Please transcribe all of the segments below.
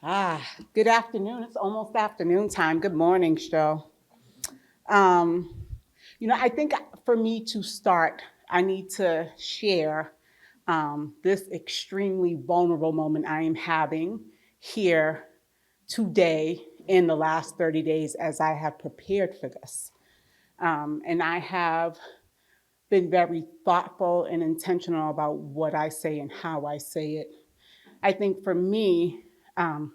Good afternoon. It's almost afternoon time. Good morning, Joe. Um, I think for me to start, I need to share this extremely vulnerable moment I am having here today in the last 30 days as I have prepared for this. And I have been very thoughtful and intentional about what I say and how I say it. I think for me, um,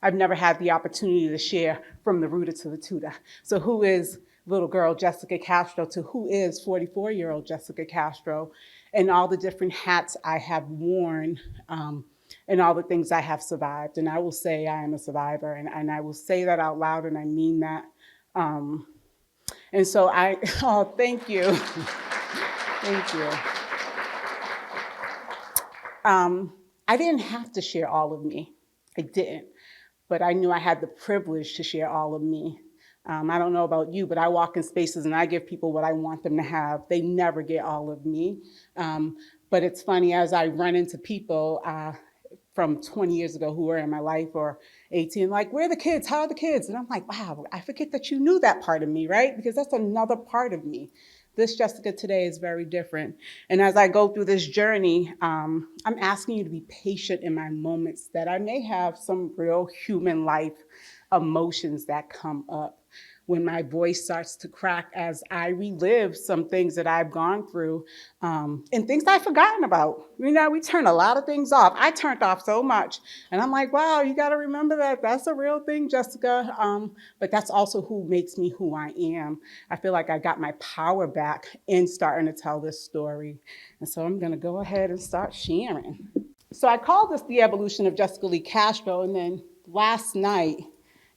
I've never had the opportunity to share from the rooter to the tutor. So, who is little girl Jessica Castro to who is 44-year-old Jessica Castro, and all the different hats I have worn, and all the things I have survived. And I will say I am a survivor, and I will say that out loud, and I mean that. Um, and so oh, thank you. Thank you. I didn't have to share all of me. I didn't. But I knew I had the privilege to share all of me. I don't know about you, but I walk in spaces and I give people what I want them to have. They never get all of me. But it's funny, as I run into people from 20 years ago who are in my life, or 18, like, where are the kids? How are the kids? And I'm like, wow, I forget that you knew that part of me, right? Because that's another part of me. This Jessica today is very different. And as I go through this journey, I'm asking you to be patient in my moments that I may have some real human life emotions that come up. When my voice starts to crack as I relive some things that I've gone through, and things I've forgotten about. We turn a lot of things off. I turned off so much. And I'm like, wow, you got to remember that. That's a real thing, Jessica. But that's also who makes me who I am. I feel like I got my power back in starting to tell this story. And so I'm going to go ahead and start sharing. So I called this the evolution of Jessica Lee Castro. And then last night,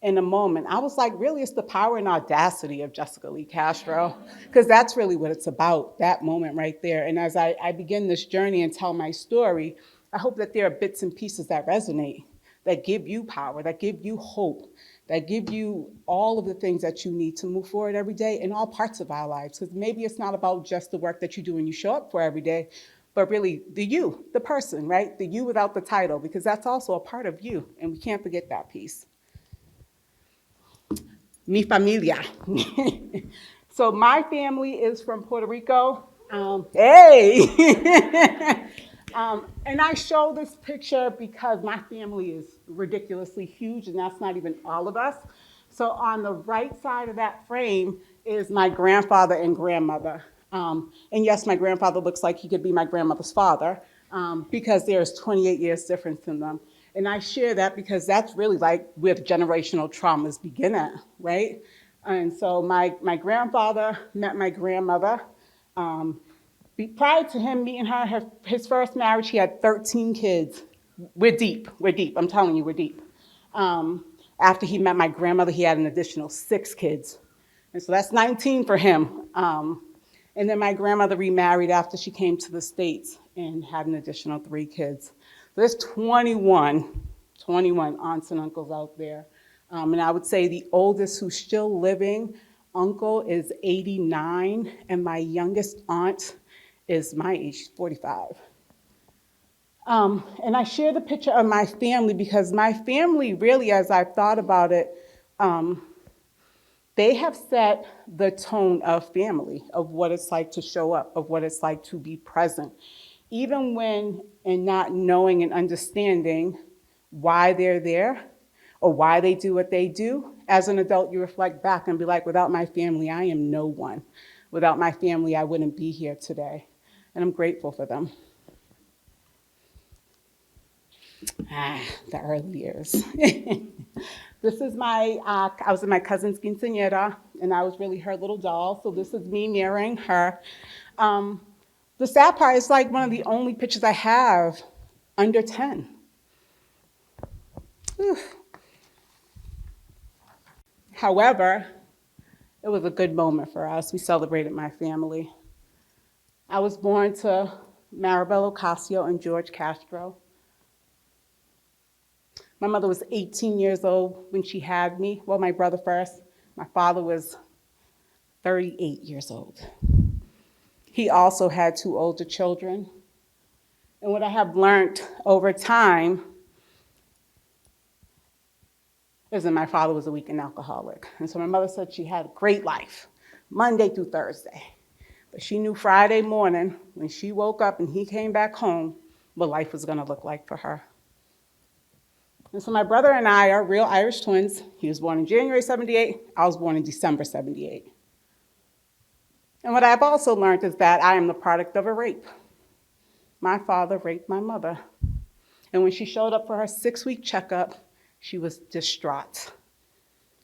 in a moment, I was like, really, it's the power and audacity of Jessica Lee Castro, because that's really what it's about, that moment right there. And as I begin this journey and tell my story, I hope that there are bits and pieces that resonate, that give you power, that give you hope, that give you all of the things that you need to move forward every day in all parts of our lives. Because maybe it's not about just the work that you do and you show up for every day, but really the you, the person, right? The you without the title, because that's also a part of you, and we can't forget that piece. Mi familia. So my family is from Puerto Rico. Hey! And I show this picture because my family is ridiculously huge, and that's not even all of us. So on the right side of that frame is my grandfather and grandmother. And yes, my grandfather looks like he could be my grandmother's father, because there's 28 years difference in them. And I share that because that's really like where generational traumas begin at, right? And so my grandfather met my grandmother. Prior to him meeting her, his first marriage, he had 13 kids. We're deep. I'm telling you, we're deep. After he met my grandmother, he had an additional 6 kids. And so that's 19 for him. And then my grandmother remarried after she came to the States and had an additional 3 kids. So there's 21 aunts and uncles out there. And I would say the oldest who's still living uncle is 89, and my youngest aunt is my age, 45. And I share the picture of my family because my family really, as I've thought about it, they have set the tone of family, of what it's like to show up, of what it's like to be present. Even when, and not knowing and understanding why they're there or why they do what they do, as an adult, you reflect back and be like, without my family, I am no one. Without my family, I wouldn't be here today. And I'm grateful for them. The early years. This is I was in my cousin's quinceañera, and I was really her little doll, so this is me marrying her. The sad part is like one of the only pictures I have under 10. Whew. However, it was a good moment for us. We celebrated my family. I was born to Maribel Ocasio and George Castro. My mother was 18 years old when she had me. Well, my brother first. My father was 38 years old. He also had 2 older children. And what I have learned over time is that my father was a weekend alcoholic. And so my mother said she had a great life, Monday through Thursday. But she knew Friday morning when she woke up and he came back home, what life was going to look like for her. And so my brother and I are real Irish twins. He was born in January 78. I was born in December 78. And what I've also learned is that I am the product of a rape. My father raped my mother. And when she showed up for her 6-week checkup, she was distraught.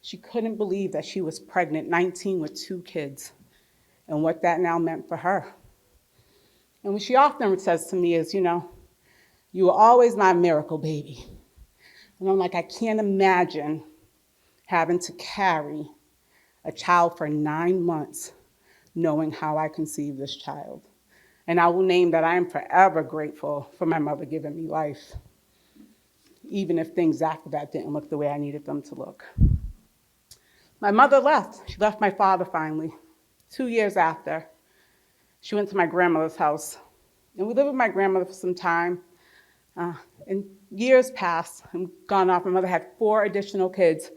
She couldn't believe that she was pregnant, 19 with 2 kids, and what that now meant for her. And what she often says to me is, you were always my miracle baby. And I'm like, I can't imagine having to carry a child for 9 months, knowing how I conceived this child. And I will name that I am forever grateful for my mother giving me life, even if things after that didn't look the way I needed them to look. My mother left. She left my father finally, 2 years after. She went to my grandmother's house. And we lived with my grandmother for some time. And years passed and gone off. My mother had 4 additional kids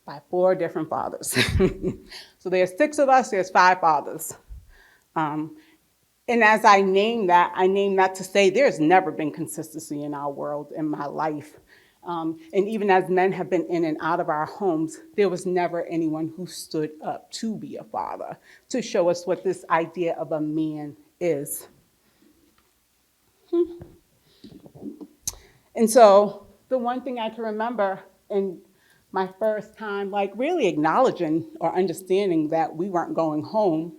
by 4 different fathers. So there's 6 of us, there's 5 fathers. And as I name that to say there's never been consistency in our world, in my life. And even as men have been in and out of our homes, there was never anyone who stood up to be a father, to show us what this idea of a man is. And so the one thing I can remember in my first time, really acknowledging or understanding that we weren't going home,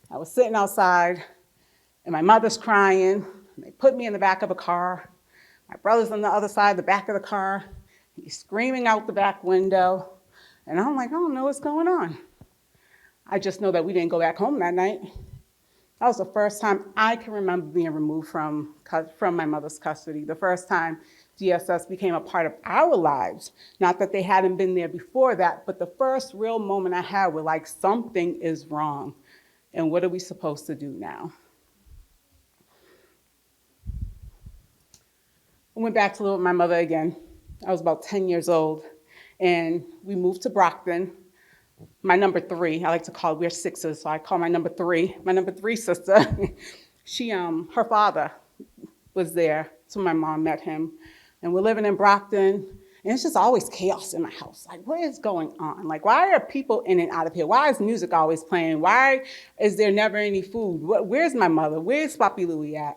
I was sitting outside, and my mother's crying, and they put me in the back of a car. My brother's on the other side, the back of the car. He's screaming out the back window. And I'm like, I don't know what's going on. I just know that we didn't go back home that night. That was the first time I can remember being removed from my mother's custody. The first time DSS became a part of our lives. Not that they hadn't been there before that, but the first real moment I had where something is wrong. And what are we supposed to do now? I went back to live with my mother again. I was about 10 years old, and we moved to Brockton. My number 3, I like to call, we're 6s, so I call my number 3 sister. Her father was there, so my mom met him. And we're living in Brockton, and it's just always chaos in my house. What is going on? Why are people in and out of here? Why is music always playing? Why is there never any food? Where's my mother? Where's Papi Louie at?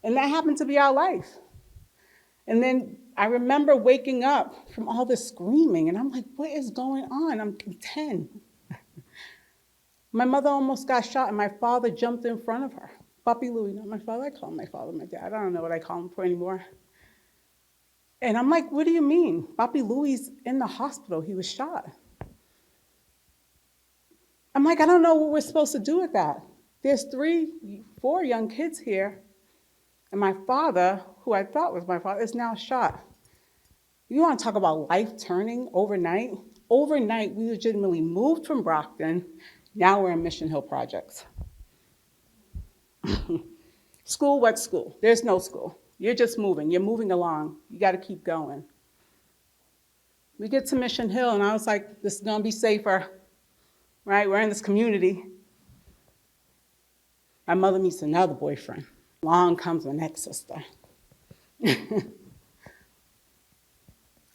And that happened to be our life. And then I remember waking up from all this screaming, and I'm like, what is going on? I'm 10. My mother almost got shot, and my father jumped in front of her. Papi Louie, not my father. I call him my father, my dad. I don't know what I call him for anymore. And I'm like, what do you mean? Papi Louie's in the hospital. He was shot. I'm like, I don't know what we're supposed to do with that. There's 4 young kids here. And my father, who I thought was my father, is now shot. You want to talk about life turning overnight? Overnight, we legitimately moved from Brockton. Now we're in Mission Hill Projects. School, what school? There's no school. You're just moving. You're moving along. You got to keep going. We get to Mission Hill, and I was like, this is going to be safer, right? We're in this community. My mother meets another boyfriend. Along comes my next sister.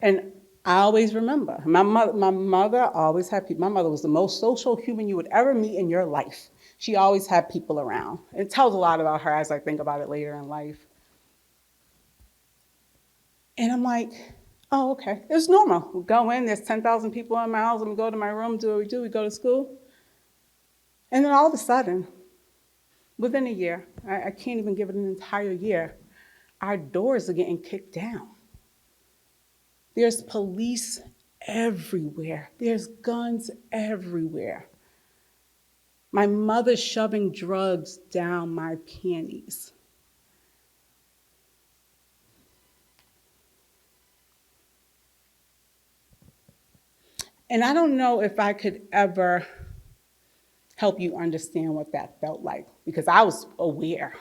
And I always remember, my mother always had people. My mother was the most social human you would ever meet in your life. She always had people around. It tells a lot about her as I think about it later in life. And I'm like, oh, okay. It's normal. We go in, there's 10,000 people in my house, and we go to my room, do what we do, we go to school. And then all of a sudden, within a year, I can't even give it an entire year, our doors are getting kicked down. There's police everywhere. There's guns everywhere. My mother's shoving drugs down my panties. And I don't know if I could ever help you understand what that felt like, because I was aware,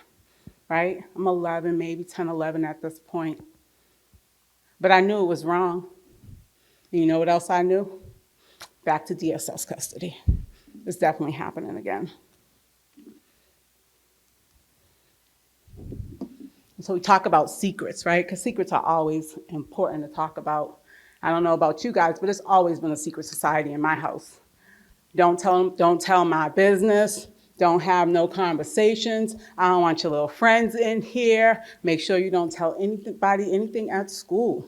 right? I'm 11, maybe 10, 11 at this point. But I knew it was wrong. You know what else I knew? Back to DSS custody. It's definitely happening again. So we talk about secrets, right? Because secrets are always important to talk about. I don't know about you guys, but it's always been a secret society in my house. Don't tell my business. Don't have no conversations. I don't want your little friends in here. Make sure you don't tell anybody anything at school.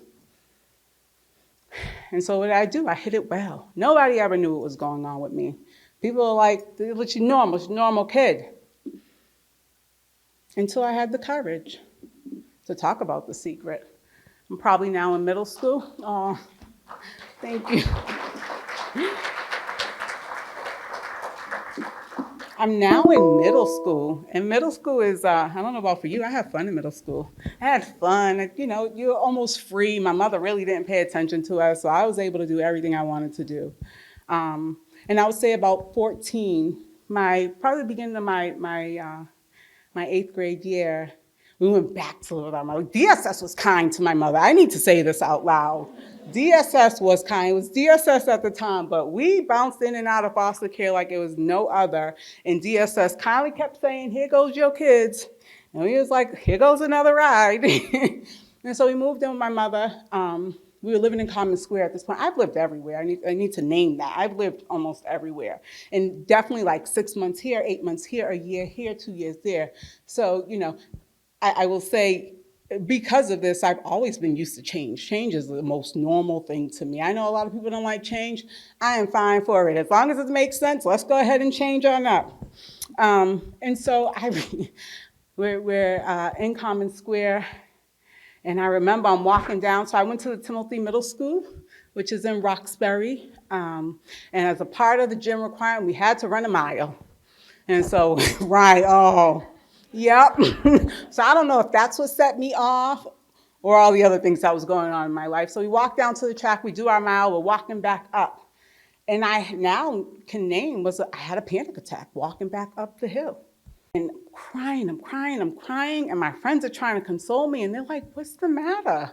And so what did I do? I hid it well. Nobody ever knew what was going on with me. People are like, they look you normal, she's a normal kid. Until I had the courage to talk about the secret. I'm probably now in middle school. Oh, thank you. I'm now in middle school, and middle school is, I don't know about for you, I had fun in middle school. I had fun, you know, you're almost free. My mother really didn't pay attention to us, so I was able to do everything I wanted to do. And I would say about 14, probably the beginning of my 8th grade year, we went back to live with our mother. DSS was kind to my mother. I need to say this out loud. DSS was kind. It was DSS at the time, but we bounced in and out of foster care like it was no other. And DSS kindly kept saying, here goes your kids. And we was like, here goes another ride. And so we moved in with my mother. We were living in Common Square at this point. I've lived everywhere. I need to name that. I've lived almost everywhere. And definitely like 6 months here, 8 months here, a year here, 2 years there. So, you know, I will say, because of this, I've always been used to change. Change is the most normal thing to me. I know a lot of people don't like change. I am fine for it. As long as it makes sense, let's go ahead and change on up. And so we're in Common Square, and I remember I'm walking down. So I went to the Timothy Middle School, which is in Roxbury. And as a part of the gym requirement, we had to run a mile. And so, right, oh, yep. So I don't know if that's what set me off or all the other things that was going on in my life. So we walk down to the track, we do our mile, we're walking back up. And I now can name I had a panic attack walking back up the hill. And I'm crying, and my friends are trying to console me, and they're like, what's the matter?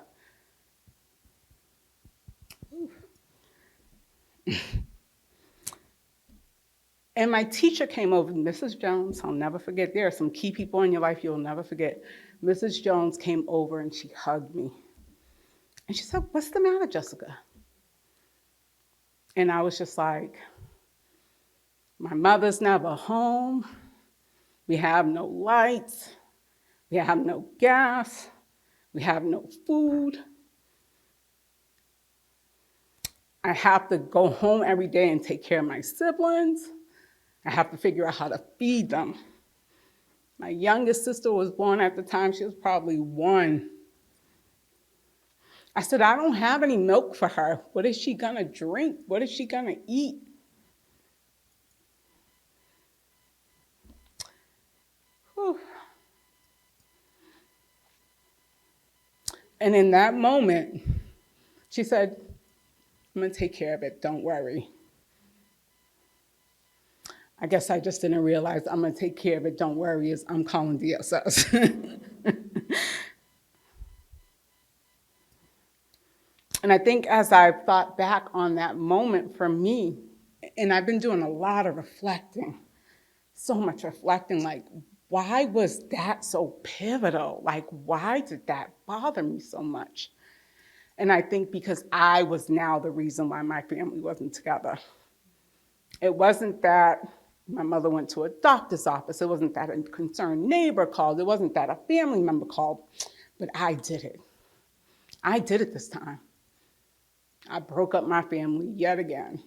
And my teacher came over, Mrs. Jones. I'll never forget. There are some key people in your life you'll never forget. Mrs. Jones came over and she hugged me. And she said, what's the matter, Jessica? And I was just like, my mother's never home. We have no lights. We have no gas. We have no food. I have to go home every day and take care of my siblings. I have to figure out how to feed them. My youngest sister was born at the time. She was probably 1. I said, I don't have any milk for her. What is she gonna drink? What is she gonna eat? Whew. And in that moment, she said, I'm gonna take care of it, don't worry. I guess I just didn't realize I'm gonna take care of it, don't worry, is I'm calling DSS. And I think as I've thought back on that moment for me, and I've been doing a lot of reflecting, so much reflecting, like, why was that so pivotal? Like, why did that bother me so much? And I think because I was now the reason why my family wasn't together. It wasn't that my mother went to a doctor's office. It wasn't that a concerned neighbor called. It wasn't that a family member called. But I did it. I did it this time. I broke up my family yet again.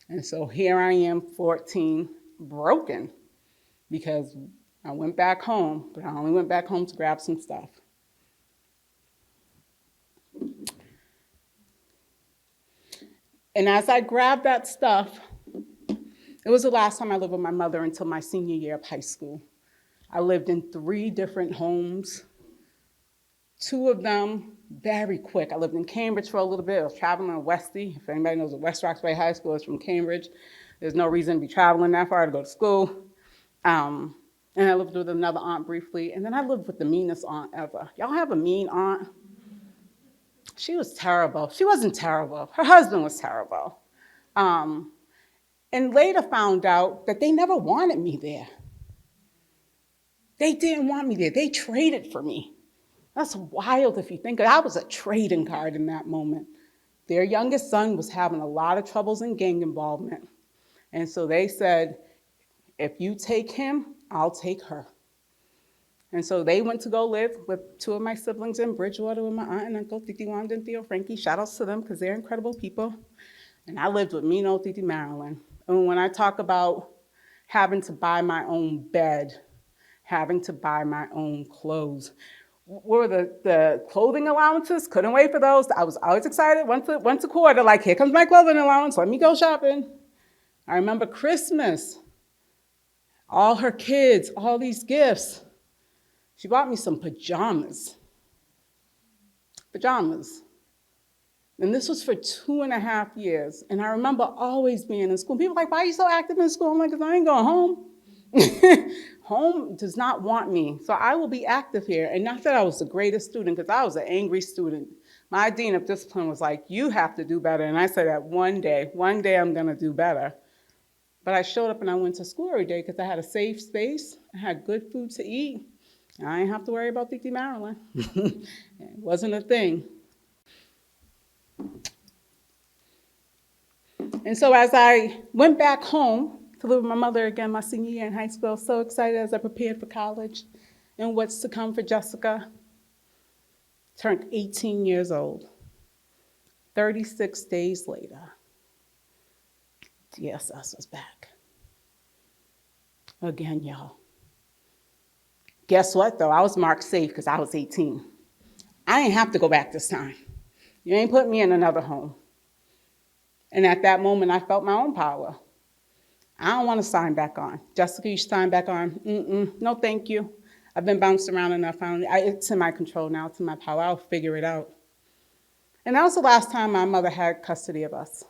And so here I am, 14, broken, because I went back home, but I only went back home to grab some stuff. And as I grabbed that stuff, it was the last time I lived with my mother until my senior year of high school. I lived in 3 different homes. 2 of them very quick. I lived in Cambridge for a little bit. I was traveling to Westy. If anybody knows what West Roxbury High School is, from Cambridge. There's no reason to be traveling that far to go to school. And I lived with another aunt briefly. And then I lived with the meanest aunt ever. Y'all have a mean aunt? She was terrible. She wasn't terrible. Her husband was terrible. Um, and later found out that they never wanted me there. They didn't want me there. They traded for me. That's wild if you think of it. I was a trading card in that moment. Their youngest son was having a lot of troubles in gang involvement. And so they said, if you take him, I'll take her. And so they went to go live with two of my siblings in Bridgewater with my aunt and uncle, Titi Wanda and Theo Frankie. Shout outs to them because they're incredible people. And I lived with mean old Titi Marilyn. And when I talk about having to buy my own bed, having to buy my own clothes, were the clothing allowances? Couldn't wait for those. I was always excited. Once a quarter, like, here comes my clothing allowance. Let me go shopping. I remember Christmas. All her kids, all these gifts. She bought me some pajamas. Pajamas. And this was for 2.5 years. And I remember always being in school. People were like, why are you so active in school? I'm like, because I ain't going home. Home does not want me. So I will be active here. And not that I was the greatest student, because I was an angry student. My dean of discipline was like, you have to do better. And I said that one day I'm going to do better. But I showed up and I went to school every day because I had a safe space. I had good food to eat. I didn't have to worry about Titi Marilyn. It wasn't a thing. And so as I went back home to live with my mother again my senior year in high school, I was so excited as I prepared for college and what's to come for Jessica. Turned 18 years old. 36 days later, DSS was back. Again, y'all. Guess what, though? I was marked safe because I was 18. I didn't have to go back this time. You ain't put me in another home. And at that moment, I felt my own power. I don't want to sign back on. Jessica, you sign back on? No, thank you. I've been bounced around enough. It's in my control now. It's in my power. I'll figure it out. And that was the last time my mother had custody of us.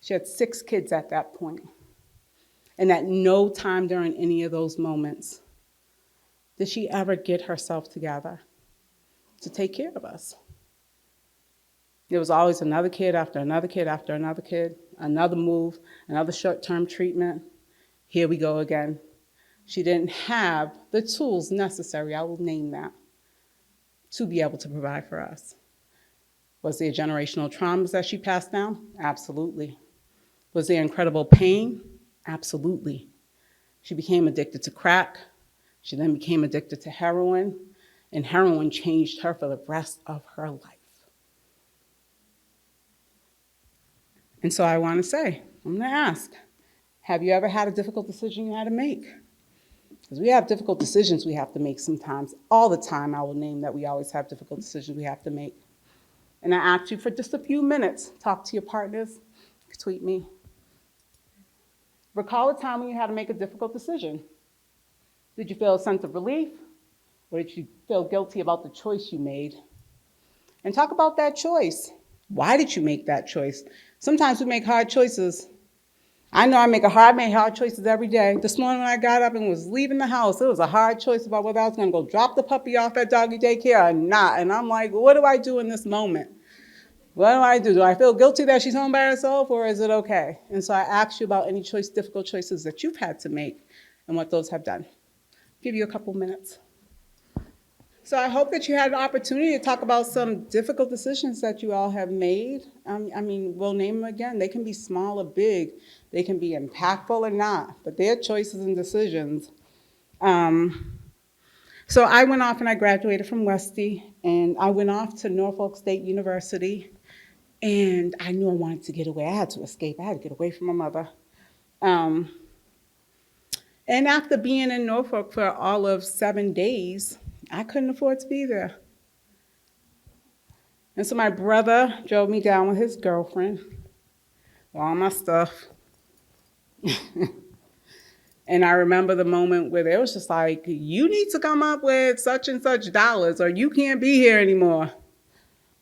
She had 6 kids at that point. And at no time during any of those moments did she ever get herself together to take care of us. There was always another kid after another kid after another kid, another move, another short-term treatment. Here we go again. She didn't have the tools necessary, I will name that, to be able to provide for us. Was there generational traumas that she passed down? Absolutely. Was there incredible pain? Absolutely. She became addicted to crack. She then became addicted to heroin, and heroin changed her for the rest of her life. And so I want to say, I'm going to ask, have you ever had a difficult decision you had to make? Because we have difficult decisions we have to make sometimes. All the time, I will name that we always have difficult decisions we have to make. And I ask you for just a few minutes, talk to your partners, tweet me. Recall a time when you had to make a difficult decision. Did you feel a sense of relief? Or did you feel guilty about the choice you made? And talk about that choice. Why did you make that choice? Sometimes we make hard choices. I know I made hard choices every day. This morning when I got up and was leaving the house, it was a hard choice about whether I was going to go drop the puppy off at doggy daycare or not. And I'm like, what do I do in this moment? What do I do? Do I feel guilty that she's home by herself, or is it okay? And so I asked you about any difficult choices that you've had to make and what those have done. Give you a couple minutes. So I hope that you had an opportunity to talk about some difficult decisions that you all have made. We'll name them again. They can be small or big. They can be impactful or not, but they're choices and decisions. So I went off and I graduated from Westy, and I went off to Norfolk State University, and I knew I wanted to get away. I had to escape. I had to get away from my mother. And after being in Norfolk for all of 7 days, I couldn't afford to be there. And so my brother drove me down with his girlfriend, with all my stuff. And I remember the moment where they was just like, you need to come up with such and such dollars or you can't be here anymore.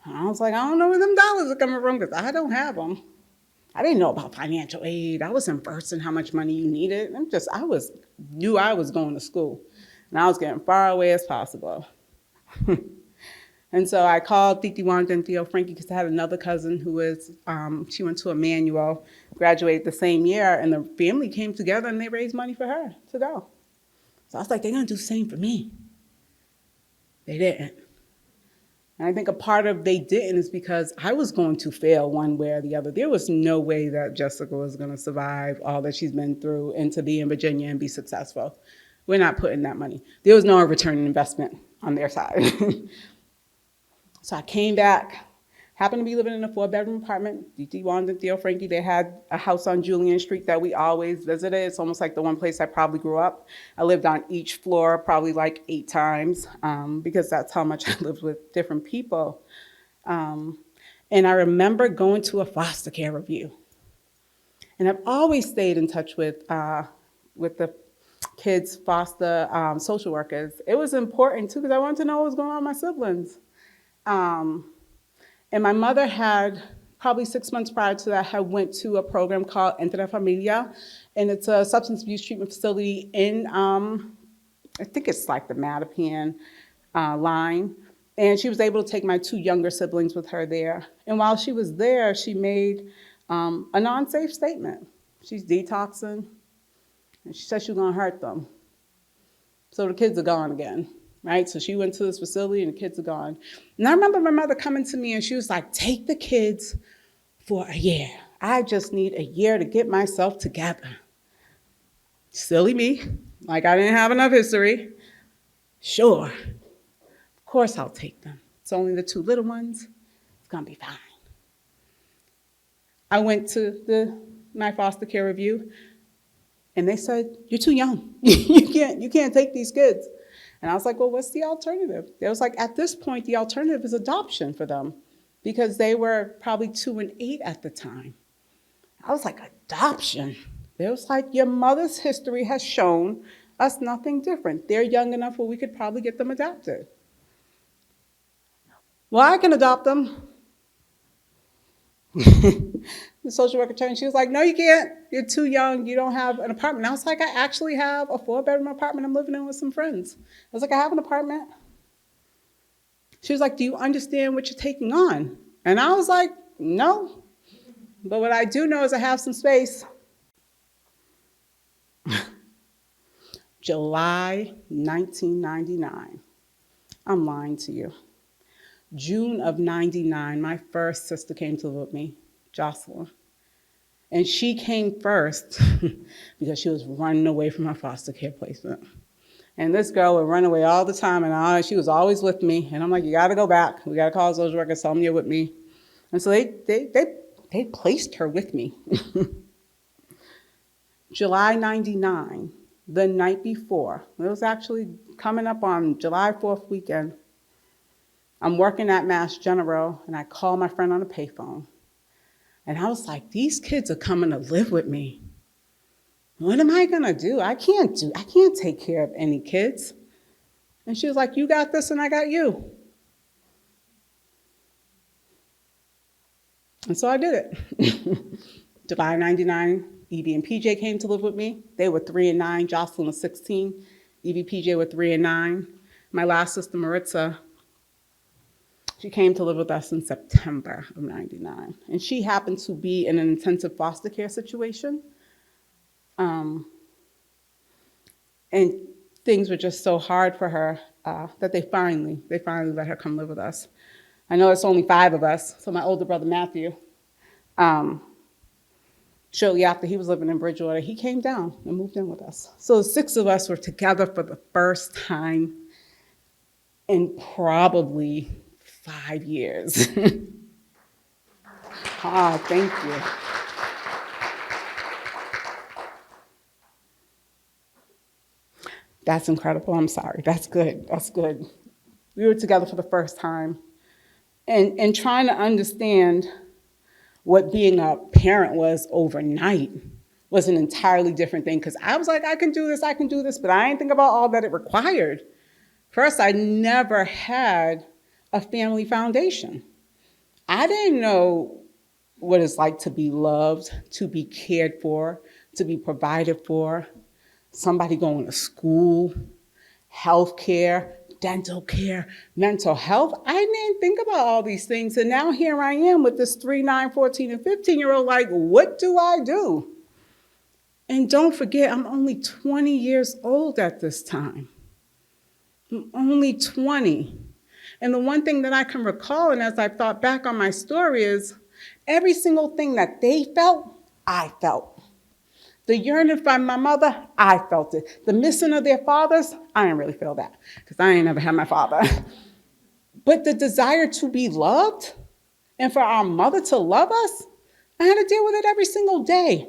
And I was like, I don't know where them dollars are coming from because I don't have them. I didn't know about financial aid. I wasn't versed in how much money you needed. I knew I was going to school, and I was getting far away as possible. And so I called Titi Wanda and Theo Frankie because I had another cousin who was, she went to Emmanuel, graduated the same year, and the family came together and they raised money for her to go. So I was like, they're going to do the same for me. They didn't. And I think a part of they didn't is because I was going to fail one way or the other. There was no way that Jessica was going to survive all that she's been through and to be in Virginia and be successful. We're not putting that money. There was no return on investment on their side. So I came back, happened to be living in a 4-bedroom apartment. D.T. Wanda and Theo Frankie, they had a house on Julian Street that we always visited. It's almost like the one place I probably grew up. I lived on each floor probably like 8 times because that's how much I lived with different people. And I remember going to a foster care review. And I've always stayed in touch with the kids' foster social workers. It was important too because I wanted to know what was going on with my siblings. And my mother had, probably 6 months prior to that, had went to a program called Entre Familia, and it's a substance abuse treatment facility in, I think it's like the Mattapan line. And she was able to take my 2 younger siblings with her there. And while she was there, she made a non-safe statement. She's detoxing, and she said she was gonna hurt them. So the kids are gone again. Right? So she went to this facility and the kids are gone. And I remember my mother coming to me and she was like, take the kids for a year. I just need a year to get myself together. Silly me, like I didn't have enough history. Sure, of course I'll take them. It's only the 2 little ones. It's gonna be fine. I went to my foster care review and they said, you're too young. you can't take these kids. And I was like, well, what's the alternative? It was like, at this point, the alternative is adoption for them because they were probably 2 and 8 at the time. I was like, adoption? It was like, your mother's history has shown us nothing different. They're young enough where we could probably get them adopted. Well, I can adopt them. The social worker turned, she was like, no, you can't. You're too young. You don't have an apartment. I was like, I actually have a 4-bedroom apartment I'm living in with some friends. I was like, I have an apartment. She was like, do you understand what you're taking on? And I was like, no. But what I do know is I have some space. July 1999. I'm lying to you. June of 99, my first sister came to live with me, Jocelyn. And she came first because she was running away from her foster care placement. And this girl would run away all the time, and she was always with me. And I'm like, you gotta go back. We gotta call social workers, tell them you're with me. And so they placed her with me. July 99, the night before, it was actually coming up on July 4th weekend, I'm working at Mass General, and I call my friend on a payphone. And I was like, these kids are coming to live with me. What am I gonna do? I can't take care of any kids. And she was like, you got this and I got you. And so I did it. July 99, Evie and PJ came to live with me. They were 3 and 9, Jocelyn was 16. Evie, PJ were 3 and 9. My last sister, Maritza, she came to live with us in September of 99. And she happened to be in an intensive foster care situation. And things were just so hard for her that they finally let her come live with us. I know it's only 5 of us. So my older brother, Matthew, shortly after he was living in Bridgewater, he came down and moved in with us. So the 6 of us were together for the first time in probably 5 years. Thank you. That's incredible. I'm sorry. That's good. That's good. We were together for the first time. And trying to understand what being a parent was overnight was an entirely different thing. Because I was like, I can do this, but I didn't think about all that it required. First, I never had a family foundation. I didn't know what it's like to be loved, to be cared for, to be provided for, somebody going to school, healthcare, dental care, mental health. I didn't think about all these things. And now here I am with this 3, 9, 14, and 15-year-old, like, what do I do? And don't forget, I'm only 20 years old at this time. I'm only 20. And the one thing that I can recall, and as I thought back on my story, is every single thing that they felt, I felt. The yearning from my mother, I felt it. The missing of their fathers, I didn't really feel that because I ain't never had my father. But the desire to be loved and for our mother to love us, I had to deal with it every single day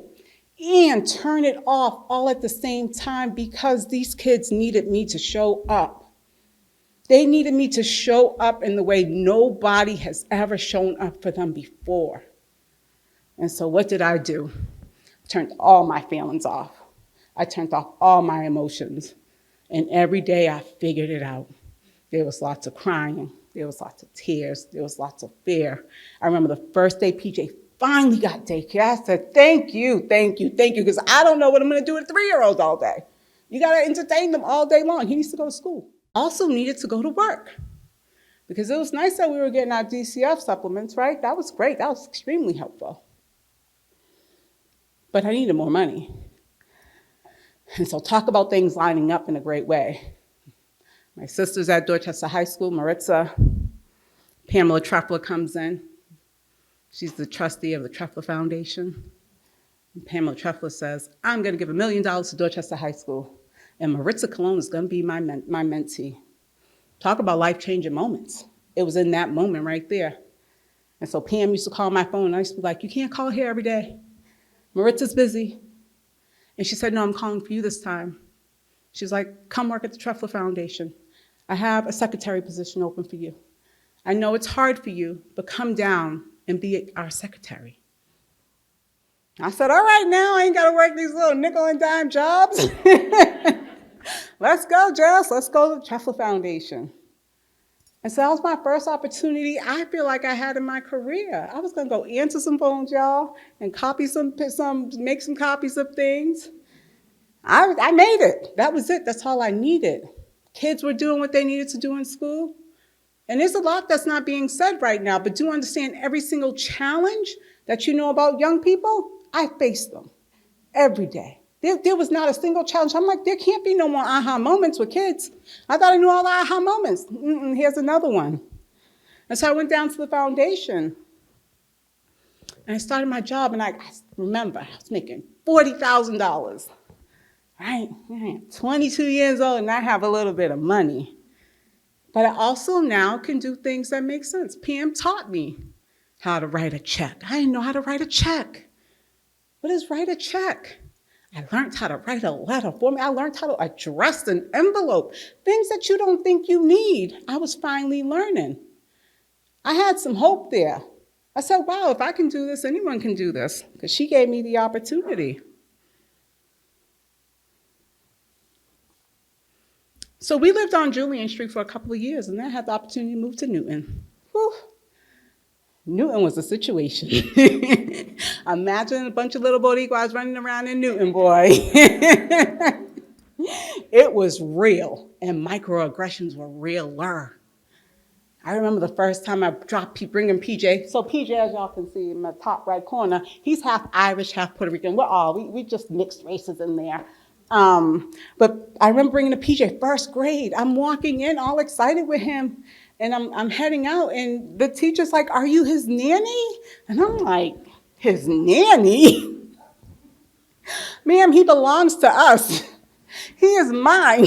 and turn it off all at the same time because these kids needed me to show up. They needed me to show up in the way nobody has ever shown up for them before. And so what did I do? Turned all my feelings off. I turned off all my emotions. And every day I figured it out. There was lots of crying. There was lots of tears. There was lots of fear. I remember the first day PJ finally got daycare. I said, thank you, because I don't know what I'm going to do with 3-year-olds all day. You got to entertain them all day long. He needs to go to school. Also needed to go to work because it was nice that we were getting our DCF supplements, right? That was great. That was extremely helpful. But I needed more money. And so talk about things lining up in a great way. My sister's at Dorchester High School, Maritza. Pamela Trefler comes in. She's the trustee of the Trefler Foundation. And Pamela Trefler says, I'm going to give $1 million to Dorchester High School. And Maritza Colon is going to be my mentee. Talk about life-changing moments. It was in that moment right there. And so Pam used to call my phone, and I used to be like, you can't call here every day. Maritza's busy. And she said, no, I'm calling for you this time. She's like, come work at the Trefler Foundation. I have a secretary position open for you. I know it's hard for you, but come down and be our secretary. I said, all right, now I ain't got to work these little nickel and dime jobs. Let's go, Jess. Let's go to the Trefler Foundation. And so that was my first opportunity I feel like I had in my career. I was going to go answer some phones, y'all, and make some copies of things. I made it. That was it. That's all I needed. Kids were doing what they needed to do in school. And there's a lot that's not being said right now, but do understand every single challenge that you know about young people, I face them every day. There was not a single challenge. I'm like, there can't be no more aha moments with kids. I thought I knew all the aha moments. Here's another one. And so I went down to the foundation. And I started my job, and I remember I was making $40,000. Right? I am 22 years old, and I have a little bit of money. But I also now can do things that make sense. Pam taught me how to write a check. I didn't know how to write a check. What is write a check? I learned how to write a letter for me. I learned how to address an envelope. Things that you don't think you need. I was finally learning. I had some hope there. I said, wow, if I can do this, anyone can do this. Because she gave me the opportunity. So we lived on Julian Street for a couple of years, and then I had the opportunity to move to Newton. Whew. Newton was a situation. Imagine a bunch of little Boricuas running around in Newton, boy. It was real, and microaggressions were realer. I remember the first time I bringing PJ. So PJ, as y'all can see in the top right corner, he's half Irish, half Puerto Rican. We just mixed races in there. But I remember bringing the PJ first grade. I'm walking in all excited with him. And I'm heading out, and the teacher's like, are you his nanny? And I'm like, his nanny? Ma'am, he belongs to us. He is mine.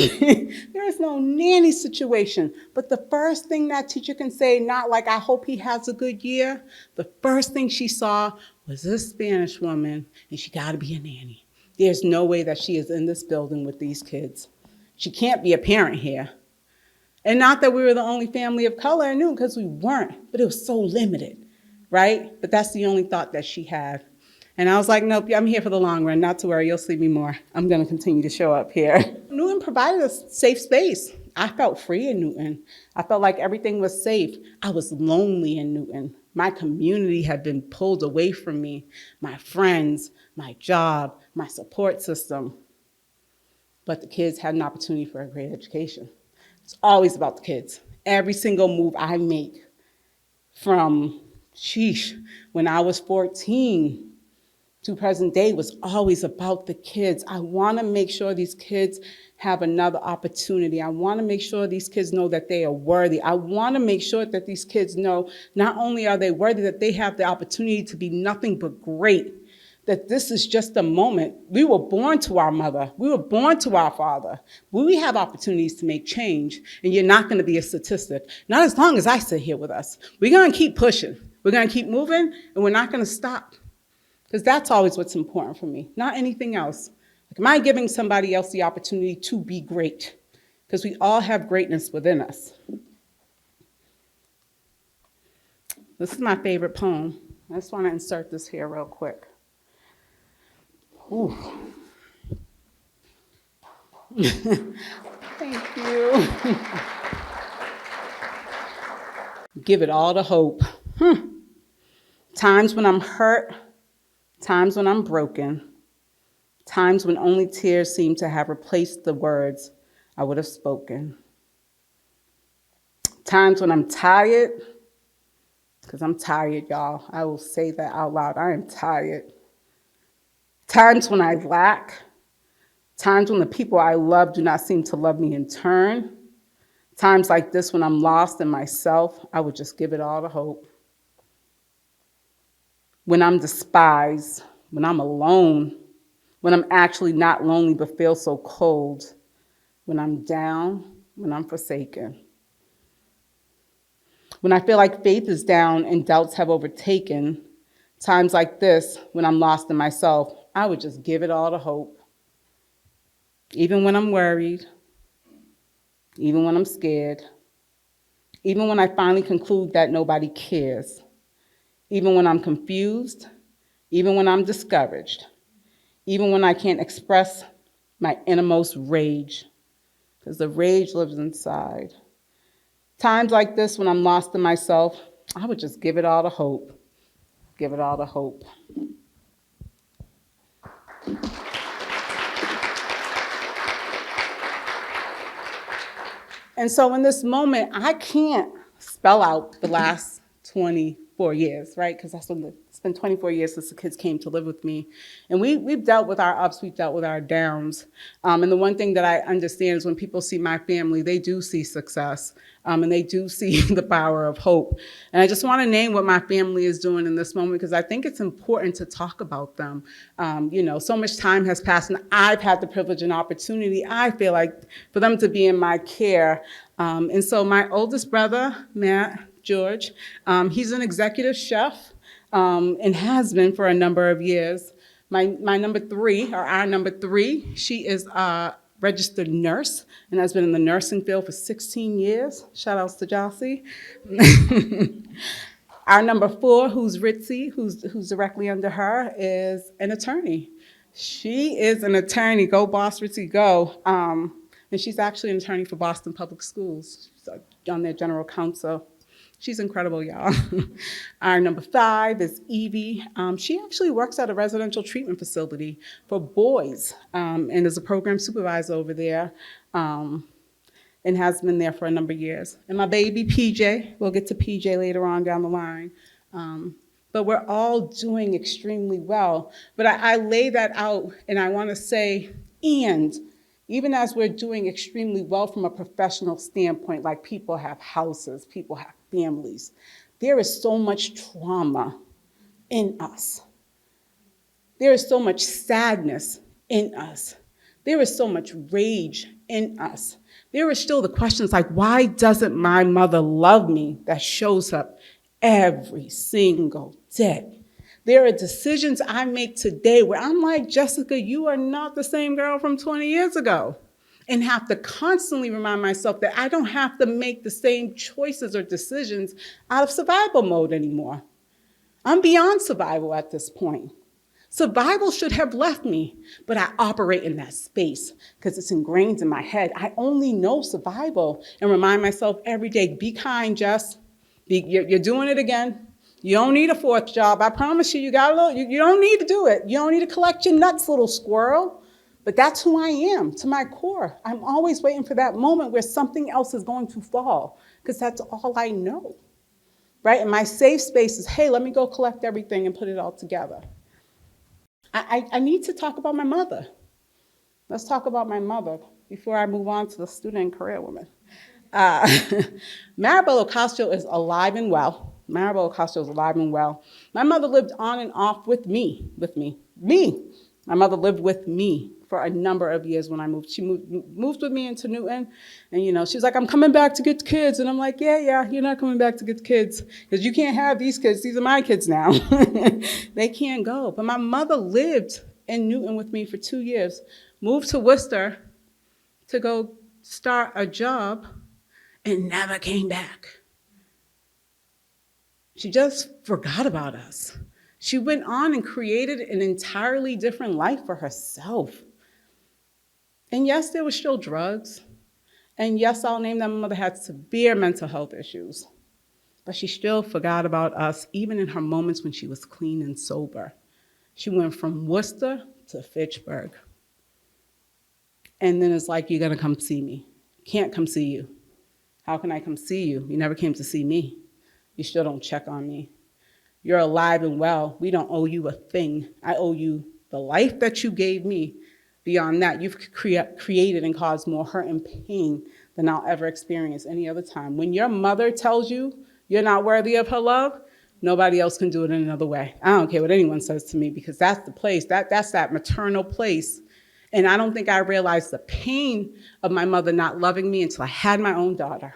There is no nanny situation. But the first thing that teacher can say, not like, I hope he has a good year. The first thing she saw was this Spanish woman, and she got to be a nanny. There's no way that she is in this building with these kids. She can't be a parent here. And not that we were the only family of color in Newton, because we weren't, but it was so limited, right? But that's the only thought that she had. And I was like, nope, I'm here for the long run. Not to worry, you'll see me more. I'm going to continue to show up here. Newton provided a safe space. I felt free in Newton. I felt like everything was safe. I was lonely in Newton. My community had been pulled away from me, my friends, my job, my support system. But the kids had an opportunity for a great education. It's always about the kids. Every single move I make from, when I was 14 to present day was always about the kids. I want to make sure these kids have another opportunity. I want to make sure these kids know that they are worthy. I want to make sure that these kids know not only are they worthy, that they have the opportunity to be nothing but great, that this is just a moment. We were born to our mother. We were born to our father. We have opportunities to make change, and you're not going to be a statistic. Not as long as I sit here with us. We're going to keep pushing. We're going to keep moving, and we're not going to stop. Because that's always what's important for me, not anything else. Like, am I giving somebody else the opportunity to be great? Because we all have greatness within us. This is my favorite poem. I just want to insert this here real quick. Ooh. Thank you. Give it all to hope. Times when I'm hurt, times when I'm broken, times when only tears seem to have replaced the words I would have spoken. Times when I'm tired, because I'm tired, y'all. I will say that out loud. I am tired. Times when I lack, times when the people I love do not seem to love me in turn. Times like this when I'm lost in myself, I would just give it all to hope. When I'm despised, when I'm alone, when I'm actually not lonely but feel so cold, when I'm down, when I'm forsaken. When I feel like faith is down and doubts have overtaken, times like this, when I'm lost in myself, I would just give it all to hope. Even when I'm worried, even when I'm scared, even when I finally conclude that nobody cares, even when I'm confused, even when I'm discouraged, even when I can't express my innermost rage, because the rage lives inside. Times like this, when I'm lost in myself, I would just give it all to hope. Give it all to hope. And so in this moment, I can't spell out the last 24 years, right? Because it's been 24 years since the kids came to live with me. And we've dealt with our ups, we've dealt with our downs. And the one thing that I understand is when people see my family, they do see success. And they do see the power of hope. And I just want to name what my family is doing in this moment because I think it's important to talk about them. So much time has passed and I've had the privilege and opportunity, I feel like, for them to be in my care. And so my oldest brother, Matt George, he's an executive chef and has been for a number of years. My number three, or our number three, she is a registered nurse and has been in the nursing field for 16 years. Shout outs to Jossie. Our number four, who's Ritzy, who's directly under her, is an attorney. She is an attorney. Go, boss, Ritzy, go. And she's actually an attorney for Boston Public Schools. She's on their general counsel. She's incredible, y'all. Our number five is Evie. She actually works at a residential treatment facility for boys and is a program supervisor over there and has been there for a number of years. And my baby, PJ, we'll get to PJ later on down the line. But we're all doing extremely well. But I lay that out and I want to say, and even as we're doing extremely well from a professional standpoint, like people have houses, people have families, there is so much trauma in us. There is so much sadness in us. There is so much rage in us. There are still the questions like, why doesn't my mother love me that shows up every single day? There are decisions I make today where I'm like, Jessica, you are not the same girl from 20 years ago. And have to constantly remind myself that I don't have to make the same choices or decisions out of survival mode anymore. I'm beyond survival at this point. Survival should have left me, but I operate in that space because it's ingrained in my head. I only know survival and remind myself every day, be kind, Jess. You're doing it again. You don't need a fourth job. I promise you, you don't need to do it. You don't need to collect your nuts, little squirrel. But that's who I am to my core. I'm always waiting for that moment where something else is going to fall, because that's all I know, right? And my safe space is, hey, let me go collect everything and put it all together. I need to talk about my mother. Let's talk about my mother before I move on to the student and career woman. Uh, Maribel Castro is alive and well. Maribel Castro is alive and well. My mother lived on and off with me. My mother lived with me for a number of years when I moved. She moved with me into Newton, and she's like, I'm coming back to get the kids. And I'm like, yeah, you're not coming back to get the kids, because you can't have these kids. These are my kids now. They can't go. But my mother lived in Newton with me for 2 years, moved to Worcester to go start a job, and never came back. She just forgot about us. She went on and created an entirely different life for herself. And yes, there were still drugs. And yes, I'll name that my mother had severe mental health issues. But she still forgot about us, even in her moments when she was clean and sober. She went from Worcester to Fitchburg. And then it's like, you're gonna come see me. Can't come see you. How can I come see you? You never came to see me. You still don't check on me. You're alive and well. We don't owe you a thing. I owe you the life that you gave me. Beyond that, you've created and caused more hurt and pain than I'll ever experience any other time. When your mother tells you you're not worthy of her love, nobody else can do it in another way. I don't care what anyone says to me, because that's the place, that's that maternal place. And I don't think I realized the pain of my mother not loving me until I had my own daughter.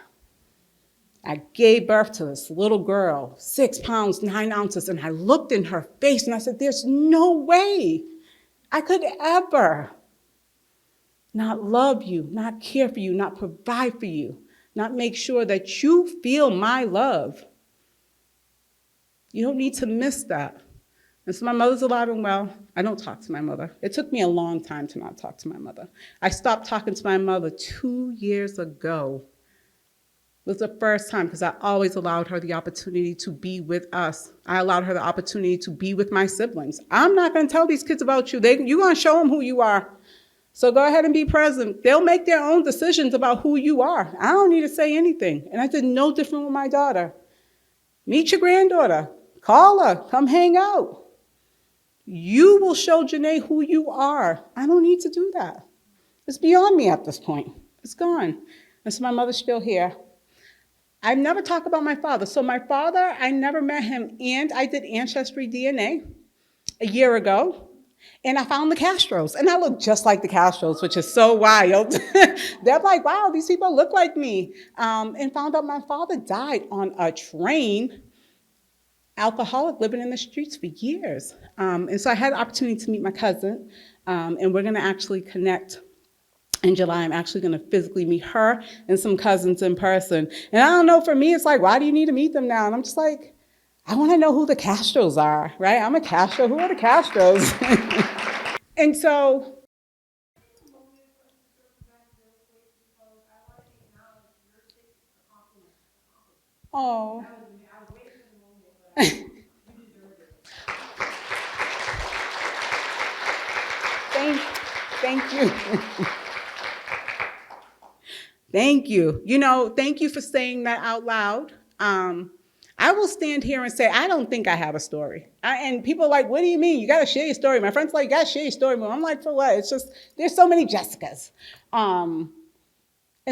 I gave birth to this little girl, 6 pounds, 9 ounces, and I looked in her face and I said, there's no way I could ever not love you, not care for you, not provide for you, not make sure that you feel my love. You don't need to miss that. And so my mother's alive and well. I don't talk to my mother. It took me a long time to not talk to my mother. I stopped talking to my mother 2 years ago. It was the first time, because I always allowed her the opportunity to be with us. I allowed her the opportunity to be with my siblings. I'm not going to tell these kids about you. You're going to show them who you are. So go ahead and be present. They'll make their own decisions about who you are. I don't need to say anything. And I did no different with my daughter. Meet your granddaughter. Call her. Come hang out. You will show Janae who you are. I don't need to do that. It's beyond me at this point. It's gone. And so my mother's still here. I never talk about my father. So my father, I never met him, and I did ancestry DNA a year ago, and I found the Castros, and I look just like the Castros, which is so wild. They're like, wow, these people look like me, and found out my father died on a train, alcoholic, living in the streets for years. And so I had the opportunity to meet my cousin, and we're gonna actually connect in July. I'm actually going to physically meet her and some cousins in person. And I don't know, for me, it's like, why do you need to meet them now? And I'm just like, I want to know who the Castros are, right? I'm a Castro. Who are the Castros? And so, oh. Thank you. Thank you. Thank you for saying that out loud. I will stand here and say, I don't think I have a story. And people are like, what do you mean? You got to share your story. My friends are like, you got to share your story. But I'm like, for what? It's just, there's so many Jessicas. And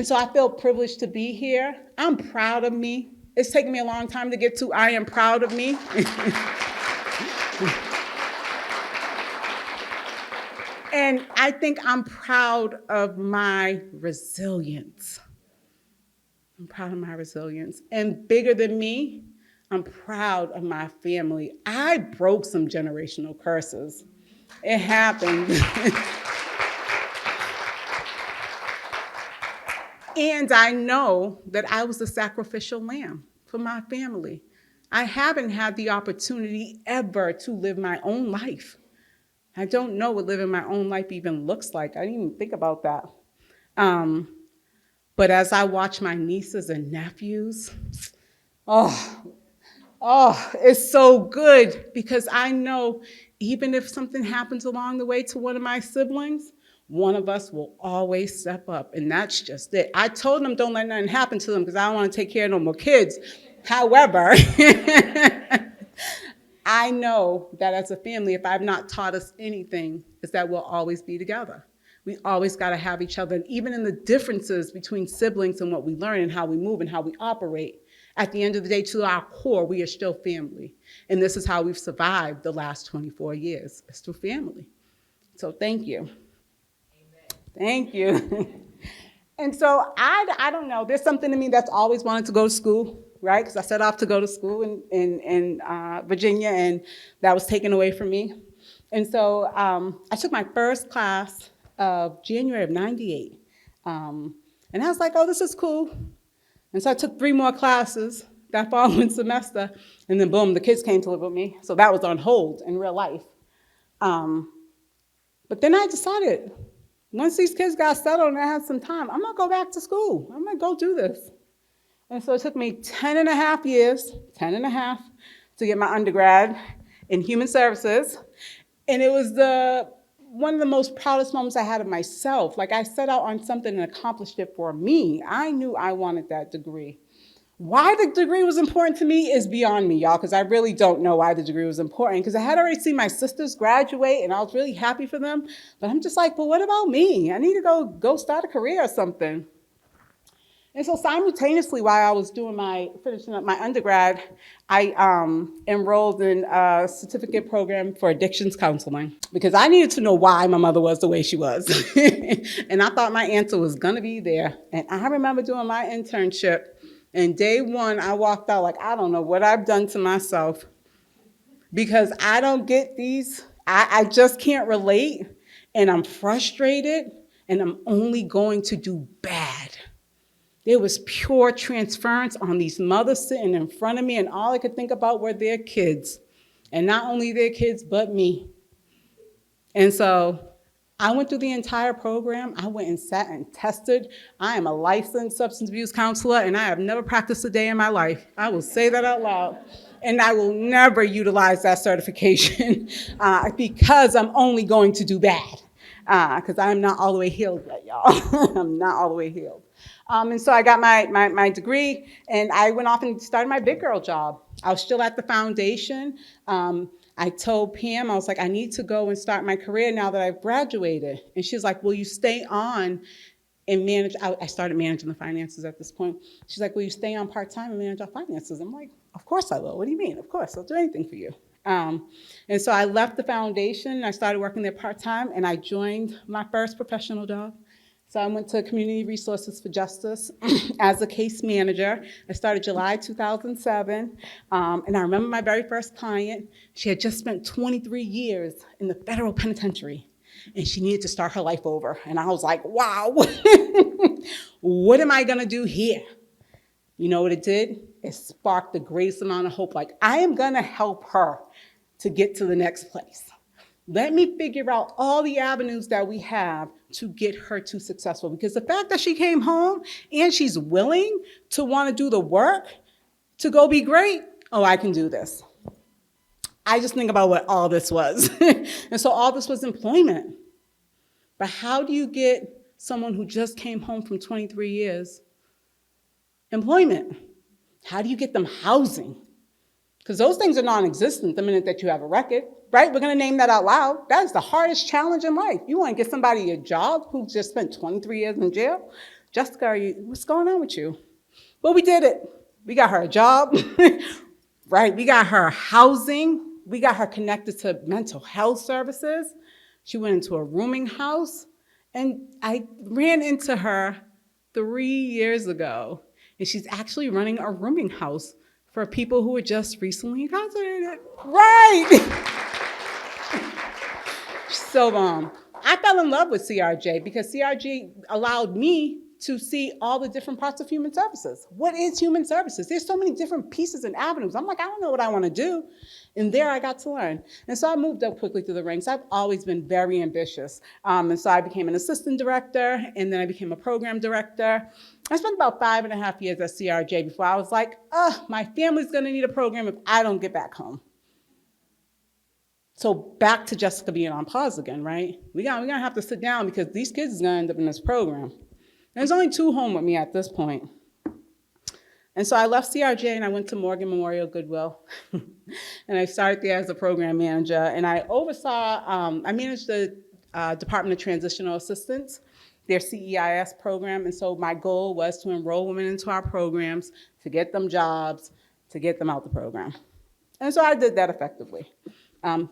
so I feel privileged to be here. I'm proud of me. It's taken me a long time to get to I am proud of me. And I think I'm proud of my resilience. I'm proud of my resilience. And bigger than me, I'm proud of my family. I broke some generational curses. It happened. And I know that I was a sacrificial lamb for my family. I haven't had the opportunity ever to live my own life. I don't know what living my own life even looks like. I didn't even think about that. But as I watch my nieces and nephews, it's so good, because I know even if something happens along the way to one of my siblings, one of us will always step up, and that's just it. I told them don't let nothing happen to them because I don't want to take care of no more kids. However, I know that as a family, if I've not taught us anything, is that we'll always be together. We always got to have each other. And even in the differences between siblings and what we learn and how we move and how we operate, at the end of the day, to our core, we are still family. And this is how we've survived the last 24 years. It's through family. So thank you. Amen. Thank you. And so I don't know. There's something in me that's always wanted to go to school, right? Because I set off to go to school in Virginia, and that was taken away from me. And so I took my first class of January of '98. And I was like, oh, this is cool. And so I took 3 more classes that following semester. And then, boom, the kids came to live with me. So that was on hold in real life. But then I decided, once these kids got settled and I had some time, I'm going to go back to school. I'm going to go do this. And so it took me 10 and a half years, 10 and a half, to get my undergrad in human services. And it was one of the most proudest moments I had of myself. Like, I set out on something and accomplished it for me. I knew I wanted that degree. Why the degree was important to me is beyond me, y'all, because I really don't know why the degree was important, because I had already seen my sisters graduate, and I was really happy for them. But I'm just like, well, what about me? I need to go start a career or something. And so simultaneously, while I was finishing up my undergrad, I enrolled in a certificate program for addictions counseling, because I needed to know why my mother was the way she was. And I thought my answer was gonna be there. And I remember doing my internship, and day 1, I walked out like, I don't know what I've done to myself, because I don't get these, I just can't relate, and I'm frustrated, and I'm only going to do bad. There was pure transference on these mothers sitting in front of me, and all I could think about were their kids. And not only their kids, but me. And so I went through the entire program. I went and sat and tested. I am a licensed substance abuse counselor, and I have never practiced a day in my life. I will say that out loud. And I will never utilize that certification because I'm only going to do bad. Because I'm not all the way healed yet, y'all. I'm not all the way healed. And so I got my degree, and I went off and started my big girl job. I was still at the foundation. I told Pam, I was like, I need to go and start my career now that I've graduated. And she's like, will you stay on and manage? I started managing the finances at this point. She's like, will you stay on part-time and manage our finances? I'm like, of course I will. What do you mean? Of course, I'll do anything for you. And so I left the foundation, I started working there part-time, and I joined my first professional job. So I went to Community Resources for Justice as a case manager. I started July 2007, and I remember my very first client. She had just spent 23 years in the federal penitentiary, and she needed to start her life over. And I was like, wow, what am I gonna do here? You know what it did? It sparked the greatest amount of hope. Like, I am gonna help her to get to the next place. Let me figure out all the avenues that we have to get her to successful. Because the fact that she came home and she's willing to want to do the work to go be great, oh, I can do this. I just think about what all this was. And so all this was employment. But how do you get someone who just came home from 23 years employment? How do you get them housing? Because those things are non-existent the minute that you have a record, right? We're going to name that out loud. That is the hardest challenge in life. You want to get somebody a job who just spent 23 years in jail? Jessica, what's going on with you? Well, we did it. We got her a job, right? We got her housing. We got her connected to mental health services. She went into a rooming house. And I ran into her 3 years ago. And she's actually running a rooming house for people who were just recently incarcerated. Right. So I fell in love with CRJ because CRJ allowed me to see all the different parts of human services. What is human services? There's so many different pieces and avenues. I'm like, I don't know what I want to do. And there I got to learn. And so I moved up quickly through the ranks. I've always been very ambitious. And so I became an assistant director, and then I became a program director. I spent about 5.5 years at CRJ before I was like, my family's going to need a program if I don't get back home. So back to Jessica being on pause again, right? We're gonna have to sit down because these kids are gonna end up in this program. And there's only 2 home with me at this point. And so I left CRJ and I went to Morgan Memorial Goodwill. And I started there as a program manager. And I I managed the Department of Transitional Assistance, their CEIS program. And so my goal was to enroll women into our programs, to get them jobs, to get them out the program. And so I did that effectively.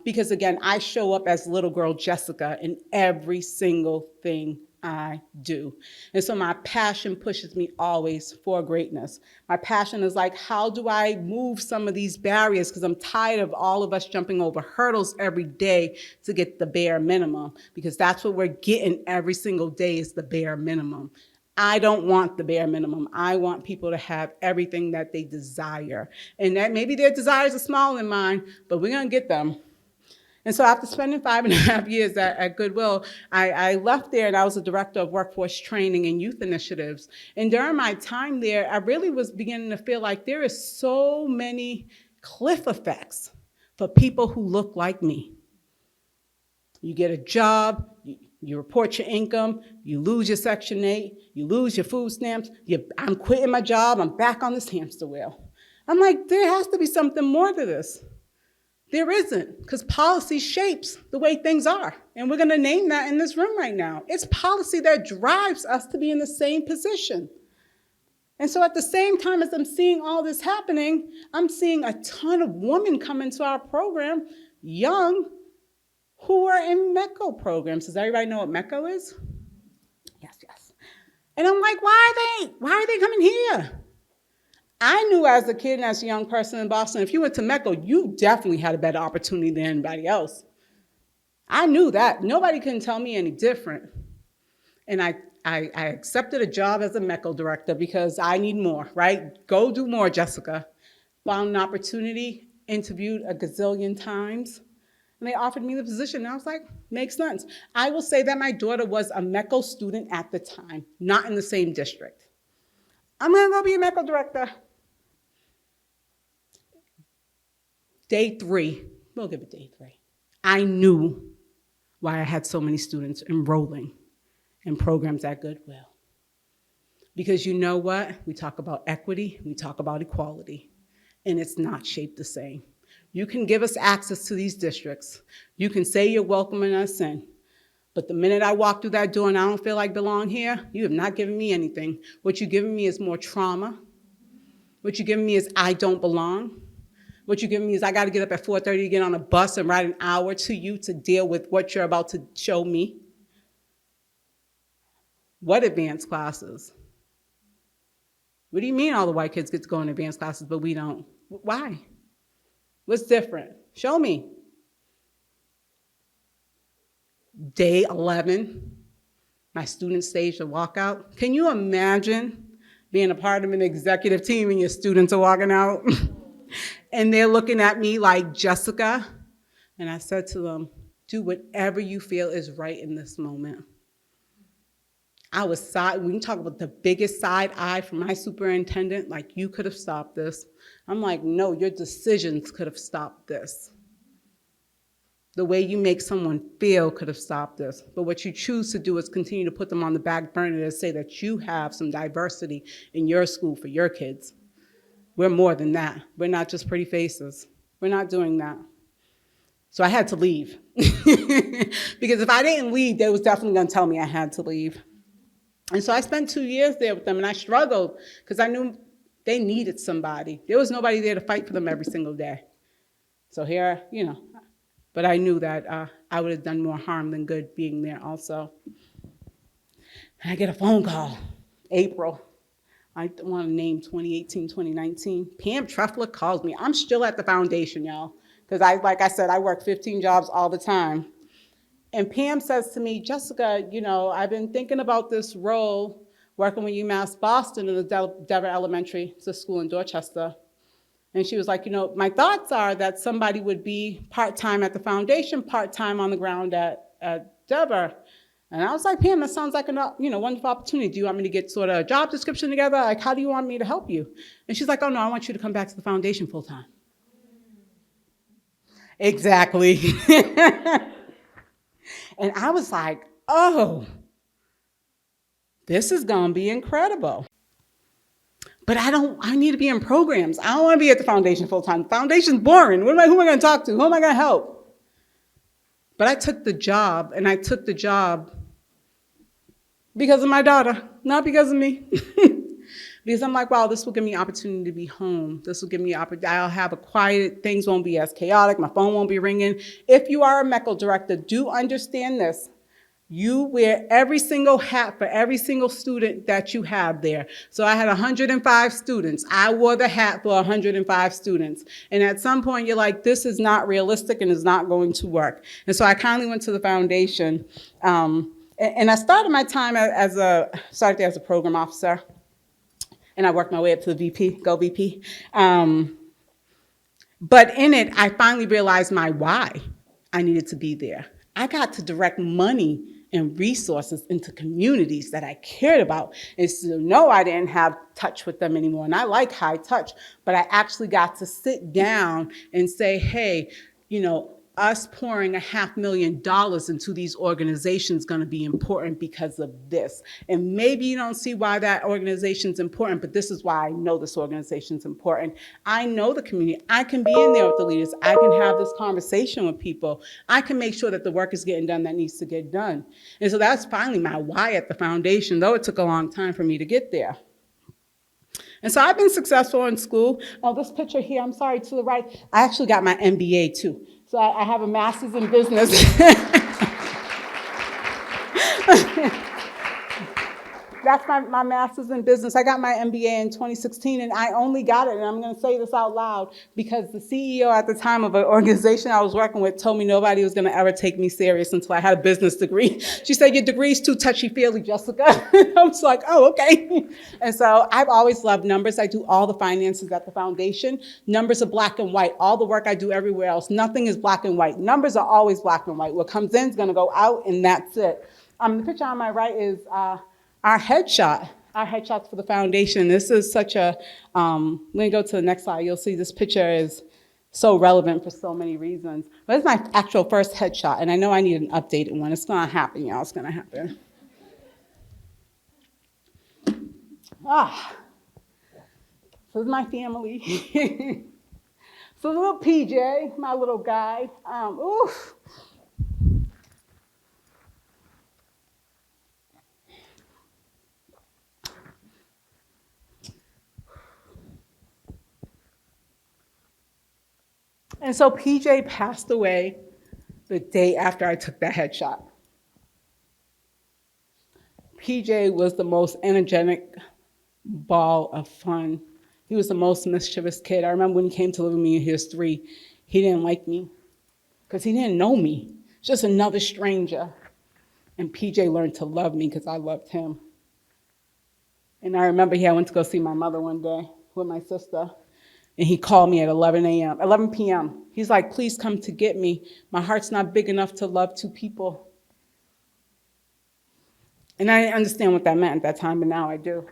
Because again, I show up as little girl Jessica in every single thing I do. And so my passion pushes me always for greatness. My passion is like, how do I move some of these barriers? Because I'm tired of all of us jumping over hurdles every day to get the bare minimum, because that's what we're getting every single day is the bare minimum. I don't want the bare minimum. I want people to have everything that they desire. And that maybe their desires are smaller than mine, but we're gonna get them. And so after spending 5.5 years at Goodwill, I left there and I was the director of workforce training and youth initiatives. And during my time there, I really was beginning to feel like there is so many cliff effects for people who look like me. You get a job, you report your income, you lose your Section 8, you lose your food stamps, I'm quitting my job, I'm back on this hamster wheel. I'm like, there has to be something more to this. There isn't, because policy shapes the way things are. And we're gonna name that in this room right now. It's policy that drives us to be in the same position. And so at the same time as I'm seeing all this happening, I'm seeing a ton of women come into our program, young, who are in MECO programs. Does everybody know what MECO is? Yes, yes. And I'm like, why are they coming here? I knew as a kid and as a young person in Boston, if you went to MECO, you definitely had a better opportunity than anybody else. I knew that. Nobody can tell me any different. And I accepted a job as a MECO director because I need more, right? Go do more, Jessica. Found an opportunity, interviewed a gazillion times, and they offered me the position. And I was like, makes sense. I will say that my daughter was a MECO student at the time, not in the same district. I'm gonna go be a MECO director. Day 3, we'll give it day 3. I knew why I had so many students enrolling in programs at Goodwill. Because you know what? We talk about equity, we talk about equality, and it's not shaped the same. You can give us access to these districts. You can say you're welcoming us in. But the minute I walk through that door and I don't feel like belong here, you have not given me anything. What you're giving me is more trauma. What you're giving me is I don't belong. What you're giving me is I got to get up at 4:30 to get on a bus and ride an hour to you to deal with what you're about to show me. What advanced classes? What do you mean all the white kids get to go in advanced classes, but we don't? Why? What's different? Show me. Day 11, my students staged a walkout. Can you imagine being a part of an executive team and your students are walking out? And they're looking at me like, Jessica. And I said to them, do whatever you feel is right in this moment. We can talk about the biggest side eye from my superintendent, like, you could have stopped this. I'm like, no, your decisions could have stopped this. The way you make someone feel could have stopped this. But what you choose to do is continue to put them on the back burner to say that you have some diversity in your school for your kids. We're more than that. We're not just pretty faces. We're not doing that. So I had to leave. Because if I didn't leave, they was definitely gonna tell me I had to leave. And so I spent 2 years there with them, and I struggled because I knew they needed somebody. There was nobody there to fight for them every single day. So here, but I knew that I would have done more harm than good being there also. And I get a phone call, April. I don't want to name 2018, 2019. Pam Trefler calls me. I'm still at the foundation, y'all, because like I said, I work 15 jobs all the time. And Pam says to me, Jessica, I've been thinking about this role working with UMass Boston in the Dever Elementary, it's a school in Dorchester. And she was like, my thoughts are that somebody would be part-time at the foundation, part-time on the ground at Dever. And I was like, Pam, that sounds like a wonderful opportunity. Do you want me to get sort of a job description together? Like, how do you want me to help you? And she's like, oh, no, I want you to come back to the foundation full-time. Exactly. And I was like, oh, this is going to be incredible. But I need to be in programs. I don't want to be at the foundation full time. The foundation's boring. Who am I going to talk to? Who am I going to help? But I took the job, and I took the job because of my daughter, not because of me. Because I'm like, wow, this will give me opportunity to be home. This will give me opportunity. I'll have a quiet, things won't be as chaotic. My phone won't be ringing. If you are a MECO director, do understand this. You wear every single hat for every single student that you have there. So I had 105 students. I wore the hat for 105 students. And at some point, you're like, this is not realistic and is not going to work. And so I kindly went to the foundation. And I started my time started there as a program officer. And I worked my way up to the VP, go VP. But in it, I finally realized my why I needed to be there. I got to direct money and resources into communities that I cared about. And so, no, I didn't have touch with them anymore. And I like high touch, but I actually got to sit down and say, hey, us pouring $500,000 into these organizations is going to be important because of this. And maybe you don't see why that organization is important, but this is why I know this organization is important. I know the community. I can be in there with the leaders. I can have this conversation with people. I can make sure that the work is getting done that needs to get done. And so that's finally my why at the foundation, though it took a long time for me to get there. And so I've been successful in school. Oh, this picture here, I'm sorry, to the right, I actually got my MBA too. So I have a master's in business. That's my master's in business. I got my MBA in 2016, and I only got it, and I'm going to say this out loud, because the CEO at the time of an organization I was working with told me nobody was going to ever take me serious until I had a business degree. She said, your degree's too touchy-feely, Jessica. I was like, oh, okay. And so I've always loved numbers. I do all the finances at the foundation. Numbers are black and white. All the work I do everywhere else, nothing is black and white. Numbers are always black and white. What comes in is going to go out, and that's it. The picture on my right is our headshots for the foundation. This is such a, let me go to the next slide. You'll see this picture is so relevant for so many reasons. But it's my actual first headshot, and I know I need an updated one. It's gonna happen, y'all, it's gonna happen. So this is my family. So little PJ, my little guy, oof. And so PJ passed away the day after I took that headshot. PJ was the most energetic ball of fun. He was the most mischievous kid. I remember when he came to live with me, he was 3. He didn't like me because he didn't know me. Just another stranger. And PJ learned to love me because I loved him. And I remember I went to go see my mother one day with my sister. And he called me at 11 p.m. He's like, please come to get me. My heart's not big enough to love 2 people. And I didn't understand what that meant at that time, but now I do.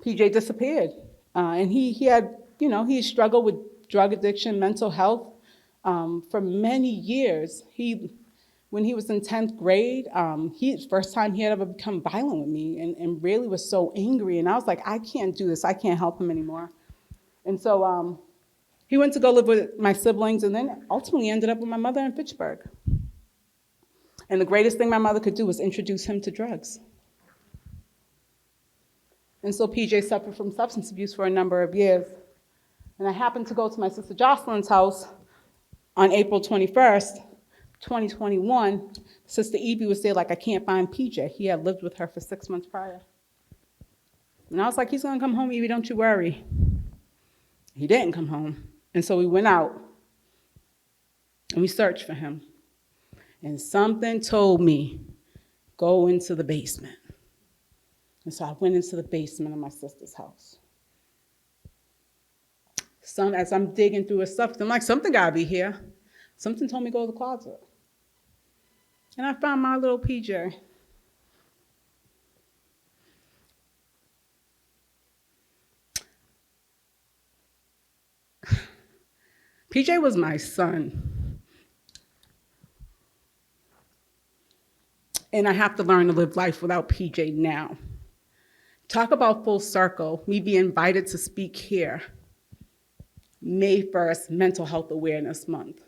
PJ disappeared. And he had, he struggled with drug addiction, mental health for many years. When he was in 10th grade, first time he had ever become violent with me and really was so angry. And I was like, I can't do this. I can't help him anymore. And so he went to go live with my siblings and then ultimately ended up with my mother in Fitchburg. And the greatest thing my mother could do was introduce him to drugs. And so PJ suffered from substance abuse for a number of years. And I happened to go to my sister Jocelyn's house on April 21st, 2021. Sister Evie was there like, I can't find PJ. He had lived with her for 6 months prior. And I was like, he's going to come home, Evie, don't you worry. He didn't come home. And so we went out and we searched for him. And something told me, go into the basement. And so I went into the basement of my sister's house. As I'm digging through his stuff, I'm like, something gotta be here. Something told me to go to the closet. And I found my little PJ. PJ was my son. And I have to learn to live life without PJ now. Talk about full circle, me being invited to speak here. May 1st, Mental Health Awareness Month.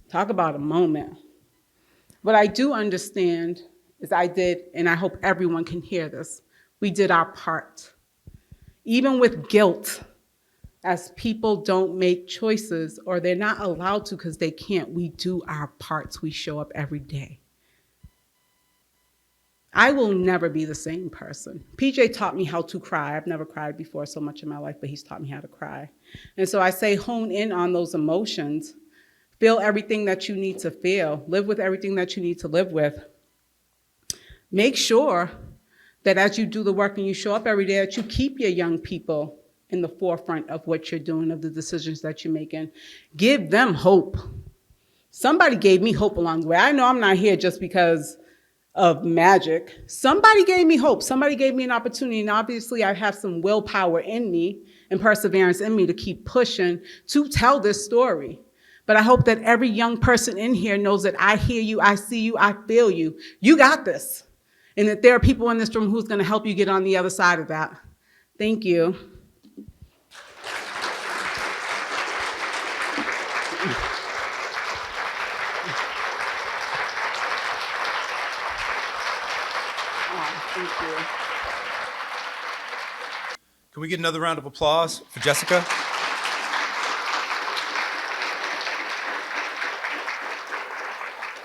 Talk about a moment. What I do understand is I did, and I hope everyone can hear this, we did our part. Even with guilt, as people don't make choices or they're not allowed to because they can't, we do our parts. We show up every day. I will never be the same person. PJ taught me how to cry. I've never cried before so much in my life, but he's taught me how to cry. And so I say hone in on those emotions. Feel everything that you need to feel. Live with everything that you need to live with. Make sure that as you do the work and you show up every day, that you keep your young people in the forefront of what you're doing, of the decisions that you're making. Give them hope. Somebody gave me hope along the way. I know I'm not here just because of magic. Somebody gave me hope. Somebody gave me an opportunity. And obviously I have some willpower in me and perseverance in me to keep pushing to tell this story. But I hope that every young person in here knows that I hear you, I see you, I feel you. You got this. And that there are people in this room who's going to help you get on the other side of that. Thank you. Thank you. Can we get another round of applause for Jessica?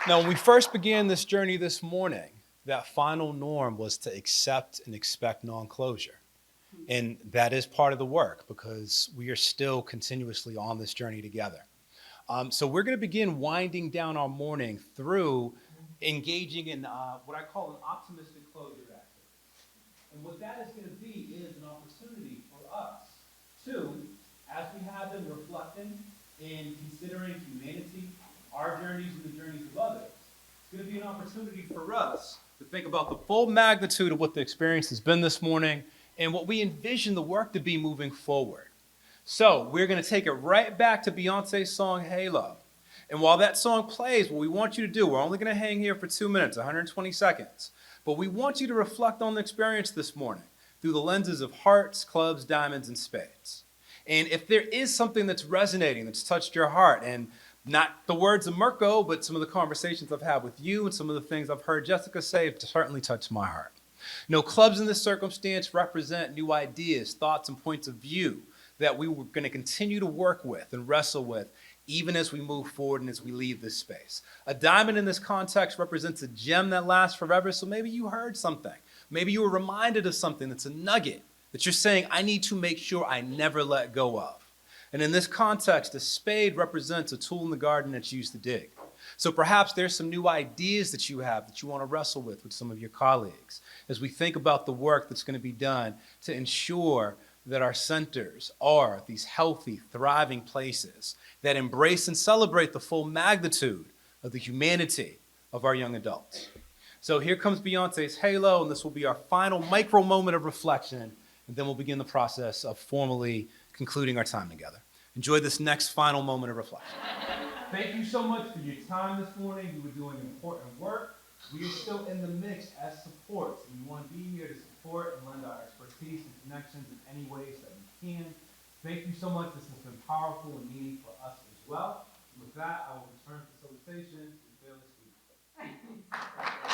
Now, when we first began this journey this morning, that final norm was to accept and expect non-closure. And that is part of the work because we are still continuously on this journey together. So we're going to begin winding down our morning through engaging in what I call an optimistic closure activity. And what that is going to be is an opportunity for us to, as we have been reflecting and considering humanity, our journeys and the journeys of others, it's going to be an opportunity for us to think about the full magnitude of what the experience has been this morning and what we envision the work to be moving forward. So we're going to take it right back to Beyonce's song, Halo. And while that song plays, what we want you to do, we're only going to hang here for 2 minutes, 120 seconds. But we want you to reflect on the experience this morning through the lenses of hearts, clubs, diamonds, and spades. And if there is something that's resonating, that's touched your heart, and not the words of Mirko, but some of the conversations I've had with you and some of the things I've heard Jessica say have certainly touched my heart. You know, clubs in this circumstance represent new ideas, thoughts, and points of view that we were going to continue to work with and wrestle with even as we move forward and as we leave this space. A diamond in this context represents a gem that lasts forever, so maybe you heard something. Maybe you were reminded of something that's a nugget that you're saying, I need to make sure I never let go of. And in this context, a spade represents a tool in the garden that's used to dig. So perhaps there's some new ideas that you have that you want to wrestle with some of your colleagues as we think about the work that's going to be done to ensure that our centers are these healthy, thriving places that embrace and celebrate the full magnitude of the humanity of our young adults. So here comes Beyonce's Halo, and this will be our final micro moment of reflection, and then we'll begin the process of formally concluding our time together. Enjoy this next final moment of reflection. Thank you so much for your time this morning. You were doing important work. We are still in the mix as supports, and we want to be here to support and lend our expertise and connections in any ways that we can. Thank you so much. This has been powerful and meaningful for us as well. And with that, I will return facilitation to Fearless Leadership.